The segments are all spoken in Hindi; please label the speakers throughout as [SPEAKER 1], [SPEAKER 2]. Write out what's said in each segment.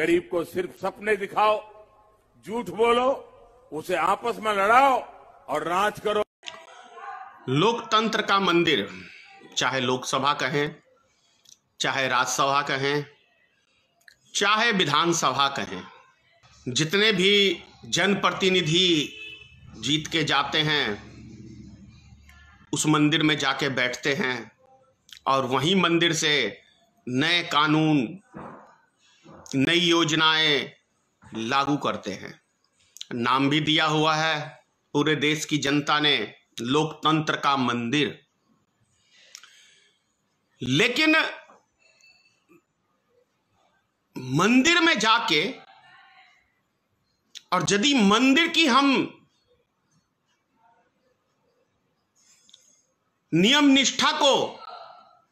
[SPEAKER 1] गरीब को सिर्फ सपने दिखाओ, झूठ बोलो, उसे आपस में लड़ाओ और राज करो।
[SPEAKER 2] लोकतंत्र का मंदिर, चाहे लोकसभा कहें, चाहे राज्यसभा कहें, चाहे विधानसभा कहें, जितने भी जनप्रतिनिधि जीत के जाते हैं उस मंदिर में जाके बैठते हैं और वहीं मंदिर से नए कानून, नई योजनाएं लागू करते हैं। नाम भी दिया हुआ है पूरे देश की जनता ने, लोकतंत्र का मंदिर। लेकिन मंदिर में जाके, और यदि मंदिर की हम नियम निष्ठा को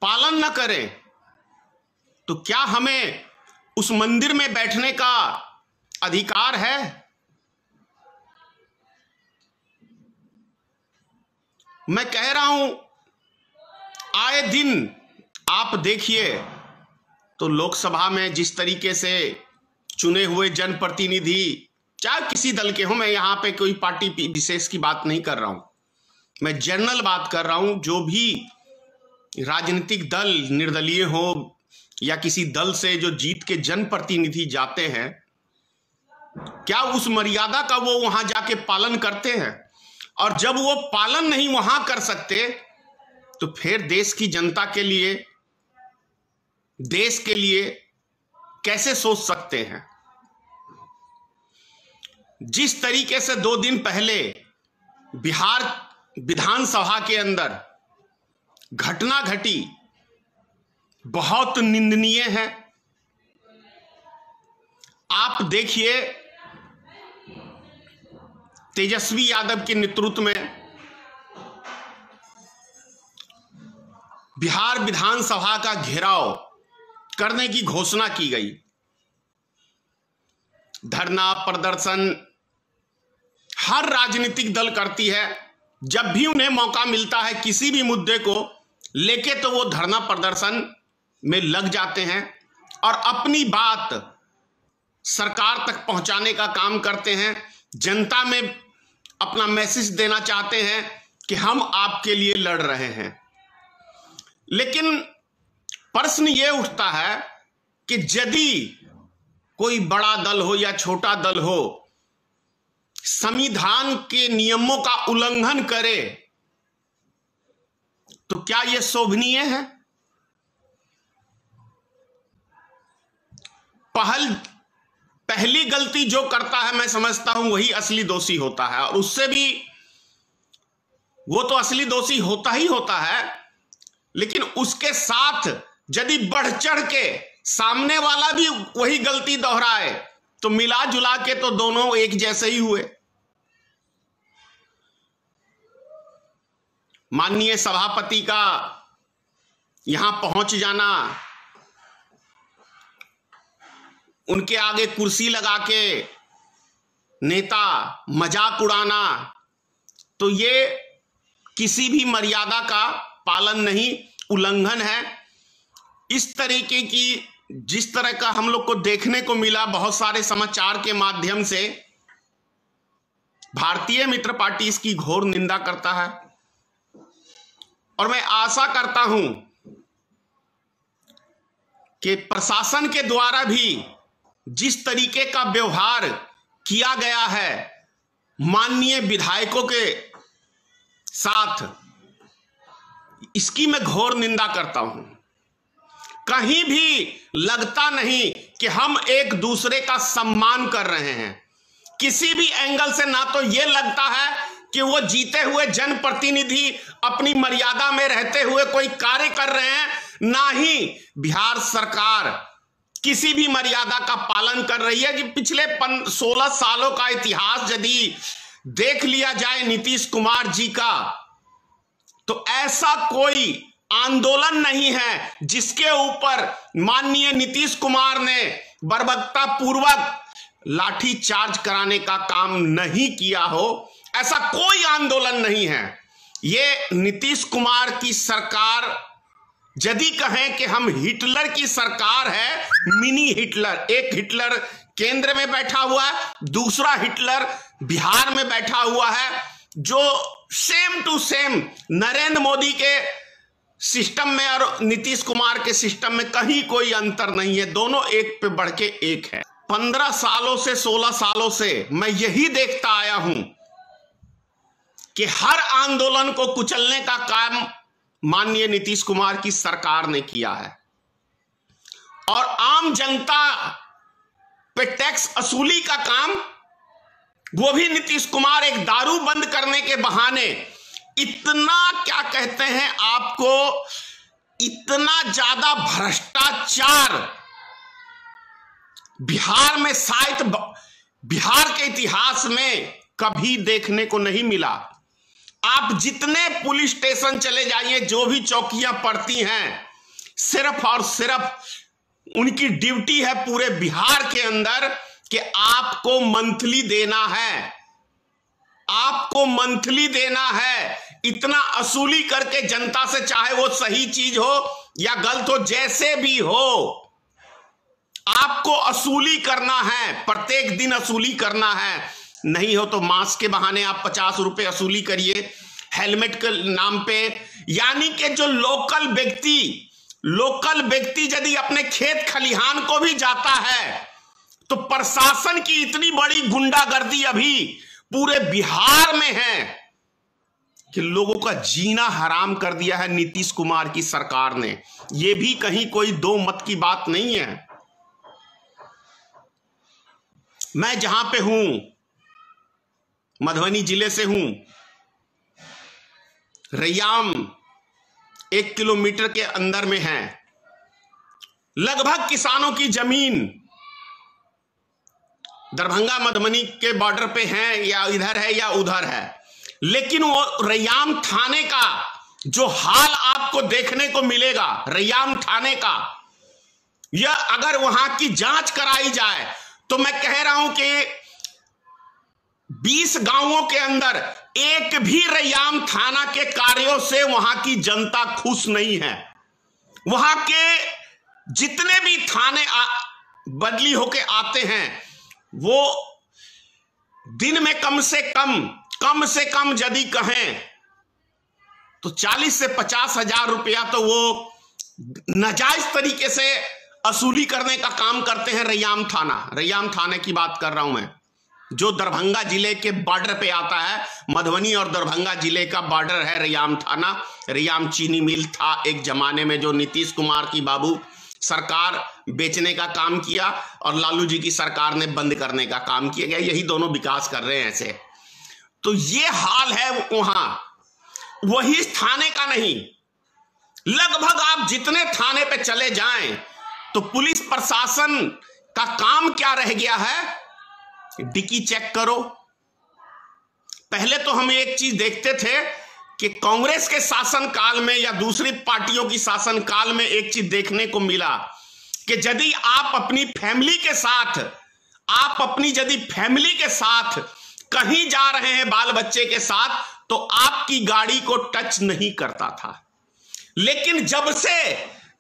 [SPEAKER 2] पालन न करें तो क्या हमें उस मंदिर में बैठने का अधिकार है? मैं कह रहा हूं, आए दिन आप देखिए तो लोकसभा में जिस तरीके से चुने हुए जनप्रतिनिधि, चाहे किसी दल के हो, मैं यहां पे कोई पार्टी विशेष की बात नहीं कर रहा हूं, मैं जनरल बात कर रहा हूं, जो भी राजनीतिक दल निर्दलीय हो या किसी दल से जो जीत के जनप्रतिनिधि जाते हैं, क्या उस मर्यादा का वो वहां जाके पालन करते हैं? और जब वो पालन नहीं वहां कर सकते तो फिर देश की जनता के लिए, देश के लिए कैसे सोच सकते हैं? जिस तरीके से 2 दिन पहले बिहार विधानसभा के अंदर घटना घटी, बहुत निंदनीय है। आप देखिए, तेजस्वी यादव के नेतृत्व में बिहार विधानसभा का घेराव करने की घोषणा की गई। धरना प्रदर्शन हर राजनीतिक दल करती है, जब भी उन्हें मौका मिलता है किसी भी मुद्दे को लेके तो वो धरना प्रदर्शन में लग जाते हैं और अपनी बात सरकार तक पहुंचाने का काम करते हैं। जनता में अपना मैसेज देना चाहते हैं कि हम आपके लिए लड़ रहे हैं। लेकिन प्रश्न ये उठता है कि यदि कोई बड़ा दल हो या छोटा दल हो, संविधान के नियमों का उल्लंघन करे तो क्या यह शोभनीय है? पहली गलती जो करता है, मैं समझता हूं वही असली दोषी होता है, और उससे भी वो तो असली दोषी होता ही होता है, लेकिन उसके साथ यदि बढ़ चढ़ के सामने वाला भी वही गलती दोहराए तो मिला जुला के तो दोनों एक जैसे ही हुए। माननीय सभापति का यहां पहुंच जाना, उनके आगे कुर्सी लगा के नेता मजाक उड़ाना, तो ये किसी भी मर्यादा का पालन नहीं, उल्लंघन है। इस तरीके की जिस तरह का हम लोग को देखने को मिला बहुत सारे समाचार के माध्यम से, भारतीय मित्र पार्टी इसकी घोर निंदा करता है और मैं आशा करता हूं कि प्रशासन के द्वारा भी जिस तरीके का व्यवहार किया गया है माननीय विधायकों के साथ, इसकी मैं घोर निंदा करता हूं। कहीं भी लगता नहीं कि हम एक दूसरे का सम्मान कर रहे हैं, किसी भी एंगल से। ना तो यह लगता है कि वो जीते हुए जनप्रतिनिधि अपनी मर्यादा में रहते हुए कोई कार्य कर रहे हैं, ना ही बिहार सरकार किसी भी मर्यादा का पालन कर रही है। कि पिछले 16 सालों का इतिहास यदि देख लिया जाए नीतीश कुमार जी का, तो ऐसा कोई आंदोलन नहीं है जिसके ऊपर माननीय नीतीश कुमार ने बर्बरता पूर्वक लाठी चार्ज कराने का काम नहीं किया हो। ऐसा कोई आंदोलन नहीं है। ये नीतीश कुमार की सरकार यदि कहें कि हम हिटलर की सरकार है, मिनी हिटलर, एक हिटलर केंद्र में बैठा हुआ है, दूसरा हिटलर बिहार में बैठा हुआ है, जो same to same Narendra Modi के सिस्टम में और नीतीश कुमार के सिस्टम में कहीं कोई अंतर नहीं है, दोनों एक पे बढ़ के एक है। 15 सालों से 16 सालों से मैं यही देखता आया हूं कि हर आंदोलन को कुचलने का काम माननीय नीतीश कुमार की सरकार ने किया है और आम जनता पे टैक्स असूली का काम वो भी नीतीश कुमार एक दारू बंद करने के बहाने इतना क्या कहते हैं आपको, इतना ज्यादा भ्रष्टाचार बिहार में शायद बिहार के इतिहास में कभी देखने को नहीं मिला। आप जितने पुलिस स्टेशन चले जाइए, जो भी चौकियां पड़ती हैं, सिर्फ और सिर्फ उनकी ड्यूटी है पूरे बिहार के अंदर कि आपको मंथली देना है, आपको मंथली देना है, इतना असूली करके जनता से, चाहे वो सही चीज हो या गलत हो, जैसे भी हो आपको असूली करना है, प्रत्येक दिन असूली करना है। नहीं हो तो मास्क के बहाने आप 50 रुपए असूली करिए, हेलमेट के नाम पे। यानी कि जो लोकल व्यक्ति यदि अपने खेत खलिहान को भी जाता है तो प्रशासन की इतनी बड़ी गुंडागर्दी अभी पूरे बिहार में है कि लोगों का जीना हराम कर दिया है नीतीश कुमार की सरकार ने। यह भी कहीं कोई दो मत की बात नहीं है। मैं जहां पे हूं, मधुबनी जिले से हूं, रैयाम 1 किलोमीटर के अंदर में है। लगभग किसानों की जमीन दरभंगा मधुबनी के बॉर्डर पे है, या इधर है या उधर है, लेकिन वो रैयाम थाने का जो हाल आपको देखने को मिलेगा, रैयाम थाने का, यह अगर वहां की जांच कराई जाए तो मैं कह रहा हूं कि 20 गांवों के अंदर एक भी रैयाम थाना के कार्यों से वहां की जनता खुश नहीं है। वहां के जितने भी थाने बदली होके आते हैं, वो दिन में कम से कम यदि कहें तो 40 से 50 हजार रुपया तो वो नाजायज तरीके से असूली करने का काम करते हैं। रैयाम थाने की बात कर रहा हूं मैं, जो दरभंगा जिले के बॉर्डर पे आता है। मधुबनी और दरभंगा जिले का बॉर्डर है रैयाम थाना। रैयाम चीनी मिल था एक जमाने में, जो नीतीश कुमार की बाबू सरकार बेचने का काम किया और लालू जी की सरकार ने बंद करने का काम किया गया। यही दोनों विकास कर रहे हैं ऐसे। तो ये हाल है वहां, वही थाने का नहीं, लगभग आप जितने थाने पे चले जाएं तो पुलिस प्रशासन का काम क्या रह गया है, डिक्की चेक करो। पहले तो हम एक चीज देखते थे कि कांग्रेस के शासन काल में या दूसरी पार्टियों की शासन काल में एक चीज देखने को मिला कि यदि आप अपनी फैमिली के साथ कहीं जा रहे हैं बाल बच्चे के साथ, तो आपकी गाड़ी को टच नहीं करता था। लेकिन जब से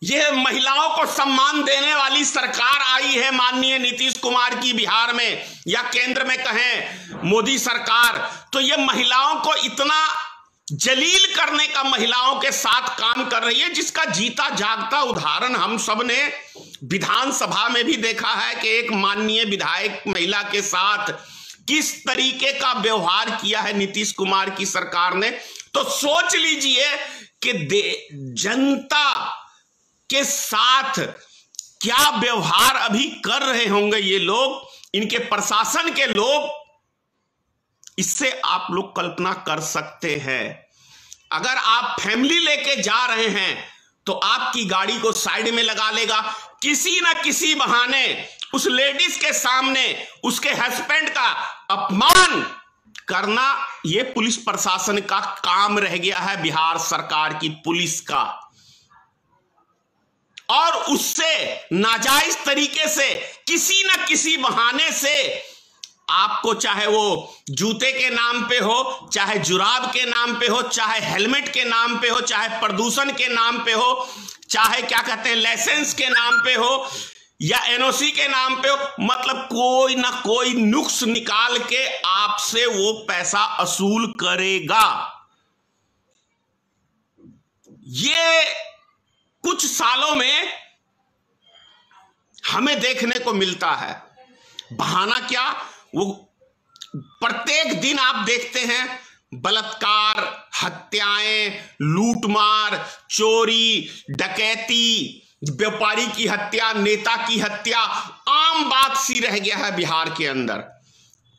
[SPEAKER 2] यह महिलाओं को सम्मान देने वाली सरकार आई है माननीय नीतीश कुमार की बिहार में, या केंद्र में कहें मोदी सरकार, तो यह महिलाओं को इतना जलील करने का महिलाओं के साथ काम कर रही है, जिसका जीता जागता उदाहरण हम सब ने विधानसभा में भी देखा है कि एक माननीय विधायक महिला के साथ किस तरीके का व्यवहार किया है नीतीश कुमार की सरकार ने। तो सोच लीजिए कि जनता के साथ क्या व्यवहार अभी कर रहे होंगे ये लोग, इनके प्रशासन के लोग। इससे आप लोग कल्पना कर सकते हैं, अगर आप फैमिली लेके जा रहे हैं तो आपकी गाड़ी को साइड में लगा लेगा, किसी ना किसी बहाने उस लेडीज के सामने उसके हस्बैंड का अपमान करना, यह पुलिस प्रशासन का काम रह गया है, बिहार सरकार की पुलिस का। और उससे नाजायज तरीके से किसी ना किसी बहाने से आपको, चाहे वो जूते के नाम पे हो, चाहे जुराब के नाम पे हो, चाहे हेलमेट के नाम पे हो, चाहे प्रदूषण के नाम पे हो, चाहे क्या कहते हैं लाइसेंस के नाम पे हो या एनओसी के नाम पे हो, मतलब कोई ना कोई नुक्स निकाल के आपसे वो पैसा वसूल करेगा। ये कुछ सालों में हमें देखने को मिलता है। बहाना क्या, वो प्रत्येक दिन आप देखते हैं बलात्कार, हत्याएं, लूटमार, चोरी, डकैती, व्यापारी की हत्या, नेता की हत्या आम बात सी रह गया है बिहार के अंदर।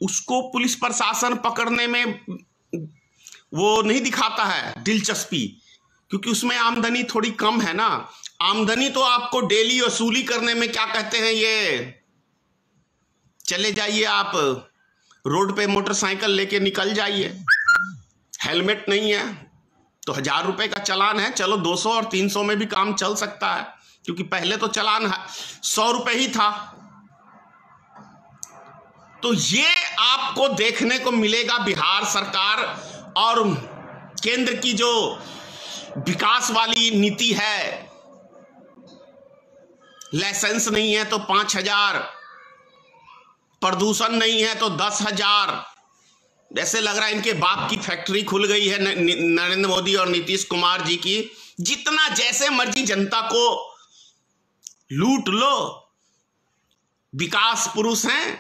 [SPEAKER 2] उसको पुलिस प्रशासन पकड़ने में वो नहीं दिखाता है दिलचस्पी, क्योंकि उसमें आमदनी थोड़ी कम है ना। आमदनी तो आपको डेली वसूली करने में क्या कहते हैं, ये चले जाइए आप रोड पे मोटरसाइकिल लेके निकल जाइए, हेलमेट नहीं है तो 1000 रुपए का चालान है, चलो 200 और 300 में भी काम चल सकता है, क्योंकि पहले तो चालान 100 रुपए ही था। तो ये आपको देखने को मिलेगा बिहार सरकार और केंद्र की जो विकास वाली नीति है। लाइसेंस नहीं है तो 5000, प्रदूषण नहीं है तो 10,000। ऐसे लग रहा है इनके बाप की फैक्ट्री खुल गई है नरेंद्र मोदी और नीतीश कुमार जी की। जितना जैसे मर्जी जनता को लूट लो, विकास पुरुष हैं,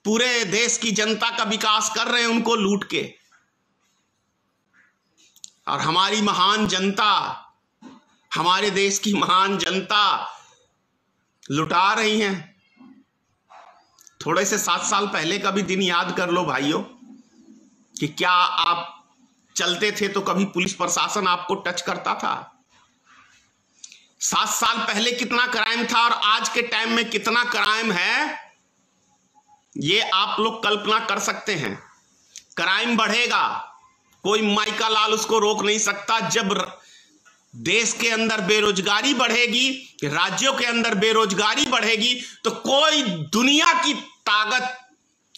[SPEAKER 2] पूरे देश की जनता का विकास कर रहे हैं उनको लूट के। और हमारी महान जनता, हमारे देश की महान जनता लुटा रही हैं। थोड़े से 7 साल पहले का भी दिन याद कर लो भाइयों, कि क्या आप चलते थे तो कभी पुलिस प्रशासन आपको टच करता था। 7 साल पहले कितना क्राइम था और आज के टाइम में कितना क्राइम है, ये आप लोग कल्पना कर सकते हैं। क्राइम बढ़ेगा, कोई माइका लाल उसको रोक नहीं सकता। जब देश के अंदर बेरोजगारी बढ़ेगी, राज्यों के अंदर बेरोजगारी बढ़ेगी, तो कोई दुनिया की ताकत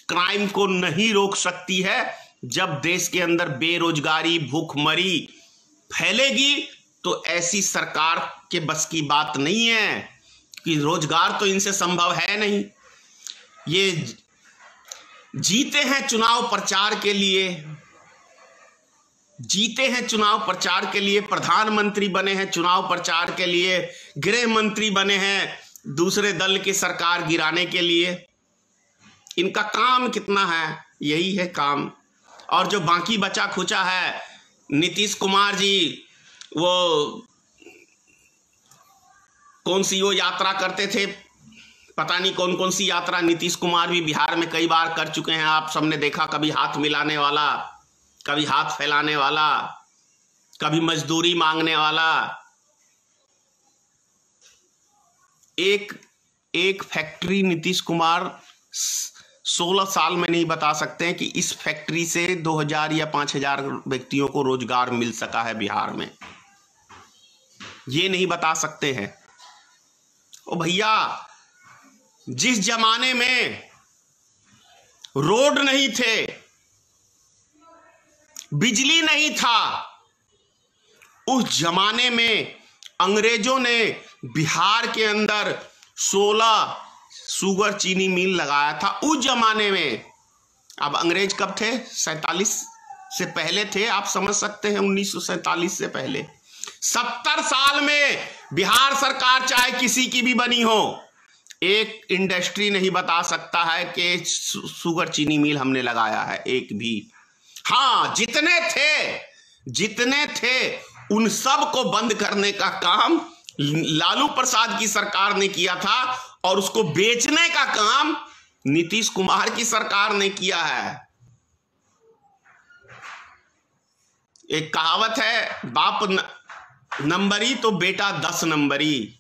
[SPEAKER 2] क्राइम को नहीं रोक सकती है। जब देश के अंदर बेरोजगारी, भूखमरी फैलेगी तो ऐसी सरकार के बस की बात नहीं है, कि रोजगार तो इनसे संभव है नहीं। ये जीते हैं चुनाव प्रचार के लिए, जीते हैं चुनाव प्रचार के लिए, प्रधानमंत्री बने हैं चुनाव प्रचार के लिए, गृह मंत्री बने हैं दूसरे दल की सरकार गिराने के लिए। इनका काम कितना है, यही है काम। और जो बाकी बचा खुचा है, नीतीश कुमार जी वो कौन सी वो यात्रा करते थे, पता नहीं कौन कौन सी यात्रा नीतीश कुमार भी बिहार में कई बार कर चुके हैं। आप सबने देखा, कभी हाथ मिलाने वाला, कभी हाथ फैलाने वाला, कभी मजदूरी मांगने वाला। एक फैक्ट्री नीतीश कुमार 16 साल में नहीं बता सकते हैं कि इस फैक्ट्री से 2000 या 5000 व्यक्तियों को रोजगार मिल सका है बिहार में, ये नहीं बता सकते हैं। ओ भैया, जिस जमाने में रोड नहीं थे, बिजली नहीं था, उस जमाने में अंग्रेजों ने बिहार के अंदर 16 शुगर चीनी मिल लगाया था उस जमाने में। अब अंग्रेज कब थे? 47 से पहले थे, आप समझ सकते हैं। 1947 से पहले 70 साल में बिहार सरकार चाहे किसी की भी बनी हो, एक इंडस्ट्री नहीं बता सकता है कि शुगर चीनी मिल हमने लगाया है, एक भी। हाँ, जितने थे उन सब को बंद करने का काम लालू प्रसाद की सरकार ने किया था, और उसको बेचने का काम नीतीश कुमार की सरकार ने किया है। एक कहावत है, बाप नंबरी तो बेटा 10 नंबरी।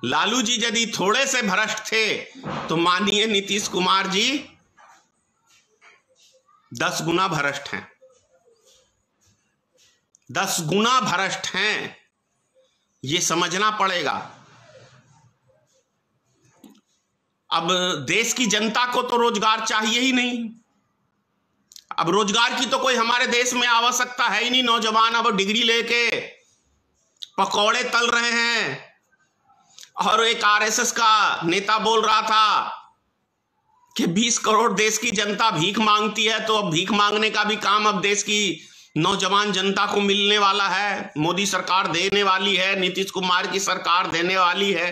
[SPEAKER 2] लालू जी यदि थोड़े से भ्रष्ट थे तो मानिए नीतीश कुमार जी 10 गुना भ्रष्ट हैं, 10 गुना भ्रष्ट हैं। ये समझना पड़ेगा। अब देश की जनता को तो रोजगार चाहिए ही नहीं। अब रोजगार की तो कोई हमारे देश में आवश्यकता है ही नहीं। नौजवान अब डिग्री लेके पकौड़े तल रहे हैं। और एक आरएसएस का नेता बोल रहा था कि 20 करोड़ देश की जनता भीख मांगती है, तो अब भीख मांगने का भी काम अब देश की नौजवान जनता को मिलने वाला है। मोदी सरकार देने वाली है, नीतीश कुमार की सरकार देने वाली है।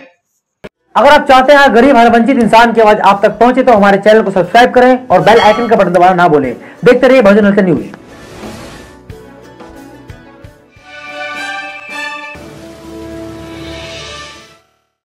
[SPEAKER 3] अगर आप चाहते हैं गरीब हर वंचित इंसान की आवाज आप तक पहुंचे तो हमारे चैनल को सब्सक्राइब करें और बेल आइकन का बटन दबाना ना भूलें। देखते रहिए बहुजन हलचल न्यूज।